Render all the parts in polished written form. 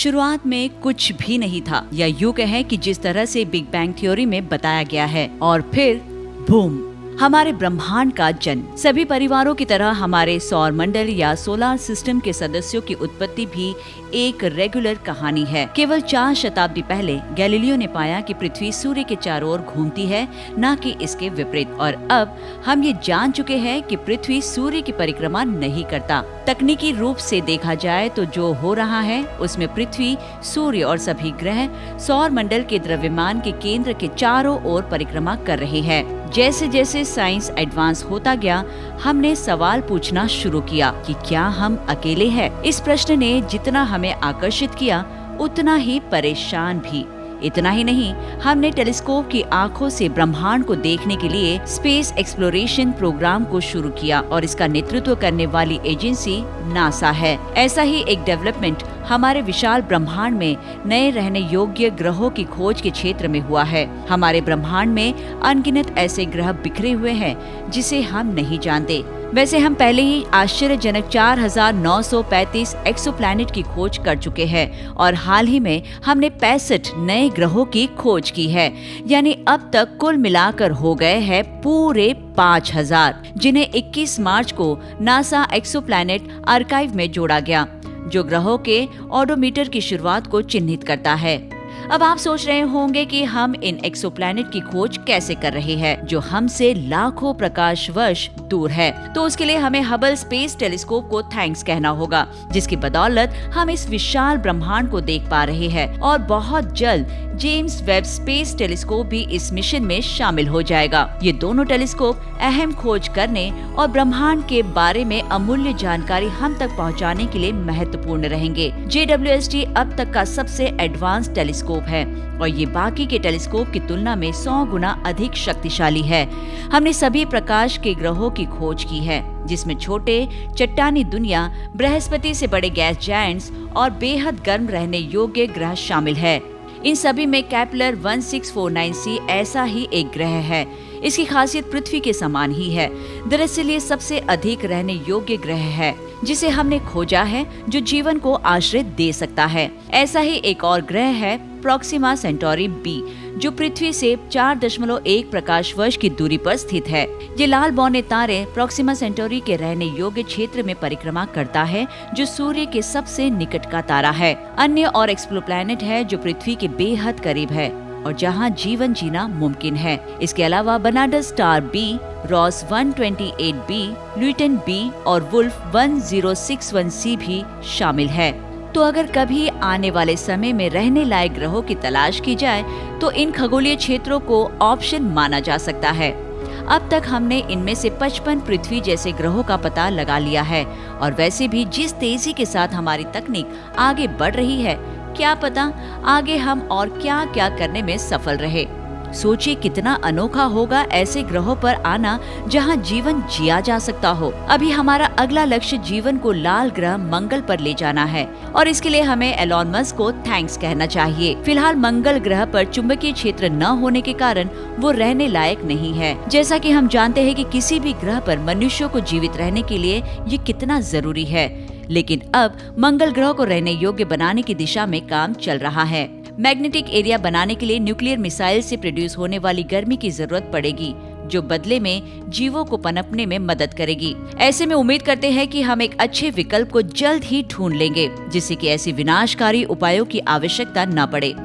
शुरुआत में कुछ भी नहीं था, या यूँ कहें कि जिस तरह से बिग बैंग थ्योरी में बताया गया है, और फिर बूम, हमारे ब्रह्मांड का जन्म। सभी परिवारों की तरह हमारे सौर मंडल या सोलर सिस्टम के सदस्यों की उत्पत्ति भी एक रेगुलर कहानी है। केवल 4 शताब्दी पहले गैलीलियो ने पाया कि पृथ्वी सूर्य के चारों ओर घूमती है, न कि इसके विपरीत। और अब हम ये जान चुके हैं कि पृथ्वी सूर्य की परिक्रमा नहीं करता। तकनीकी रूप से देखा जाए तो जो हो रहा है उसमें पृथ्वी, सूर्य और सभी ग्रह सौर मंडल के द्रव्यमान के केंद्र के चारों ओर परिक्रमा कर रहे हैं। जैसे जैसे साइंस एडवांस होता गया, हमने सवाल पूछना शुरू किया कि क्या हम अकेले हैं? इस प्रश्न ने जितना हमें आकर्षित किया, उतना ही परेशान भी। इतना ही नहीं, हमने टेलीस्कोप की आंखों से ब्रह्मांड को देखने के लिए स्पेस एक्सप्लोरेशन प्रोग्राम को शुरू किया, और इसका नेतृत्व करने वाली एजेंसी नासा है। ऐसा ही एक डेवलपमेंट हमारे विशाल ब्रह्मांड में नए रहने योग्य ग्रहों की खोज के क्षेत्र में हुआ है। हमारे ब्रह्मांड में अनगिनत ऐसे ग्रह बिखरे हुए हैं जिसे हम नहीं जानते। वैसे हम पहले ही आश्चर्यजनक 4935 एक्सोप्लैनेट की खोज कर चुके हैं, और हाल ही में हमने 65 नए ग्रहों की खोज की है। यानी अब तक कुल मिलाकर हो गए हैं पूरे 5000, जिन्हें 21 मार्च को नासा एक्सोप्लैनेट आर्काइव में जोड़ा गया, जो ग्रहों के ओडोमीटर की शुरुआत को चिन्हित करता है। अब आप सोच रहे होंगे कि हम इन एक्सोप्लैनेट की खोज कैसे कर रहे हैं, जो हमसे लाखों प्रकाश वर्ष दूर है। तो उसके लिए हमें हबल स्पेस टेलीस्कोप को थैंक्स कहना होगा, जिसकी बदौलत हम इस विशाल ब्रह्मांड को देख पा रहे हैं। और बहुत जल्द जेम्स वेब स्पेस टेलीस्कोप भी इस मिशन में शामिल हो जाएगा। ये दोनों टेलीस्कोप अहम खोज करने और ब्रह्मांड के बारे में अमूल्य जानकारी हम तक पहुंचाने के लिए महत्वपूर्ण रहेंगे। JWST अब तक का सबसे एडवांस टेलीस्कोप है, और ये बाकी के टेलीस्कोप की तुलना में 100 गुना अधिक शक्तिशाली है। हमने सभी प्रकाश के ग्रहों की खोज की है, जिसमें छोटे चट्टानी दुनिया, बृहस्पति से बड़े गैस जायंट्स और बेहद गर्म रहने योग्य ग्रह शामिल है। इन सभी में केपलर 1649c ऐसा ही एक ग्रह है। इसकी खासियत पृथ्वी के समान ही है। दरअसल ये सबसे अधिक रहने योग्य ग्रह है जिसे हमने खोजा है, जो जीवन को आश्रय दे सकता है। ऐसा ही एक और ग्रह है प्रोक्सिमा सेंटोरी b, जो पृथ्वी से 4.1 प्रकाश वर्ष की दूरी पर स्थित है। ये लाल बौने तारे प्रोक्सिमा सेंटोरी के रहने योग्य क्षेत्र में परिक्रमा करता है, जो सूर्य के सबसे निकट का तारा है। अन्य और एक्सोप्लैनेट है जो पृथ्वी के बेहद करीब है और जहां जीवन जीना मुमकिन है। इसके अलावा Barnard's star b, Ross 128b, Luyten b और वुल्फ 1061c भी शामिल है। तो अगर कभी आने वाले समय में रहने लायक ग्रहों की तलाश की जाए तो इन खगोलीय क्षेत्रों को ऑप्शन माना जा सकता है। अब तक हमने इनमें से 55 पृथ्वी जैसे ग्रहों का पता लगा लिया है, और वैसे भी जिस तेजी के साथ हमारी तकनीक आगे बढ़ रही है, क्या पता आगे हम और क्या क्या करने में सफल रहे। सोचिए कितना अनोखा होगा ऐसे ग्रहों पर आना जहां जीवन जिया जा सकता हो। अभी हमारा अगला लक्ष्य जीवन को लाल ग्रह मंगल पर ले जाना है, और इसके लिए हमें एलॉन मस्क को थैंक्स कहना चाहिए। फिलहाल मंगल ग्रह पर चुंबकीय क्षेत्र न होने के कारण वो रहने लायक नहीं है। जैसा कि हम जानते हैं कि किसी भी ग्रह पर मनुष्यों को जीवित रहने के लिए ये कितना जरूरी है, लेकिन अब मंगल ग्रह को रहने योग्य बनाने की दिशा में काम चल रहा है। मैग्नेटिक एरिया बनाने के लिए न्यूक्लियर मिसाइल से प्रोड्यूस होने वाली गर्मी की जरूरत पड़ेगी, जो बदले में जीवों को पनपने में मदद करेगी। ऐसे में उम्मीद करते हैं कि हम एक अच्छे विकल्प को जल्द ही ढूंढ लेंगे, जिससे कि ऐसी विनाशकारी उपायों की आवश्यकता न पड़े।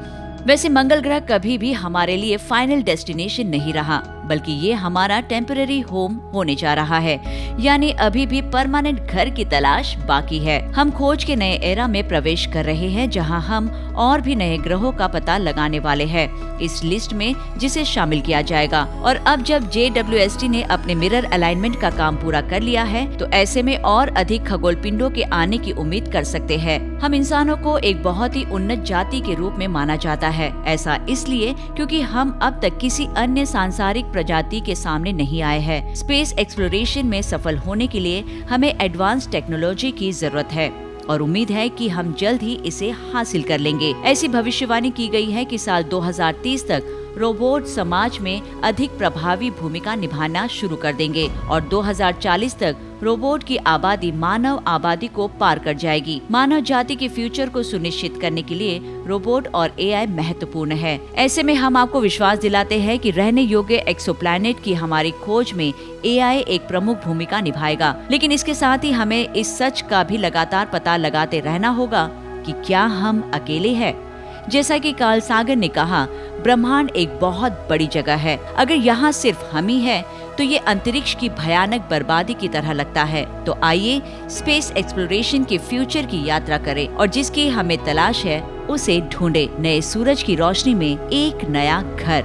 वैसे मंगल ग्रह कभी भी हमारे लिए फाइनल डेस्टिनेशन नहीं रहा, बल्कि ये हमारा टेम्पररी होम होने जा रहा है। यानी अभी भी परमानेंट घर की तलाश बाकी है। हम खोज के नए एरा में प्रवेश कर रहे हैं, जहां हम और भी नए ग्रहों का पता लगाने वाले हैं इस लिस्ट में, जिसे शामिल किया जाएगा। और अब जब JWST ने अपने मिरर अलाइनमेंट का काम पूरा कर लिया है, तो ऐसे में और अधिक खगोल पिंडों के आने की उम्मीद कर सकते हैं। हम इंसानों को एक बहुत ही उन्नत जाति के रूप में माना जाता है। ऐसा इसलिए क्योंकि हम अब तक किसी अन्य सांसारिक प्रजाति के सामने नहीं आए हैं। स्पेस एक्सप्लोरेशन में सफल होने के लिए हमें एडवांस टेक्नोलॉजी की जरूरत है, और उम्मीद है कि हम जल्द ही इसे हासिल कर लेंगे। ऐसी भविष्यवाणी की गई है कि साल 2030 तक रोबोट समाज में अधिक प्रभावी भूमिका निभाना शुरू कर देंगे, और 2040 तक रोबोट की आबादी मानव आबादी को पार कर जाएगी। मानव जाति के फ्यूचर को सुनिश्चित करने के लिए रोबोट और एआई महत्वपूर्ण है। ऐसे में हम आपको विश्वास दिलाते हैं कि रहने योग्य एक्सोप्लैनेट की हमारी खोज में एआई एक प्रमुख भूमिका निभाएगा। लेकिन इसके साथ ही हमें इस सच का भी लगातार पता लगाते रहना होगा कि क्या हम अकेले हैं। जैसा कि कार्ल सागन ने कहा, ब्रह्मांड एक बहुत बड़ी जगह है। अगर यहाँ सिर्फ हम ही हैं, तो ये अंतरिक्ष की भयानक बर्बादी की तरह लगता है। तो आइए स्पेस एक्सप्लोरेशन के फ्यूचर की यात्रा करें और जिसकी हमें तलाश है उसे ढूंढे, नए सूरज की रोशनी में एक नया घर।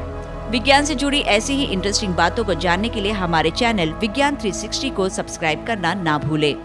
विज्ञान से जुड़ी ऐसी ही इंटरेस्टिंग बातों को जानने के लिए हमारे चैनल विज्ञान 360 को सब्सक्राइब करना ना भूले।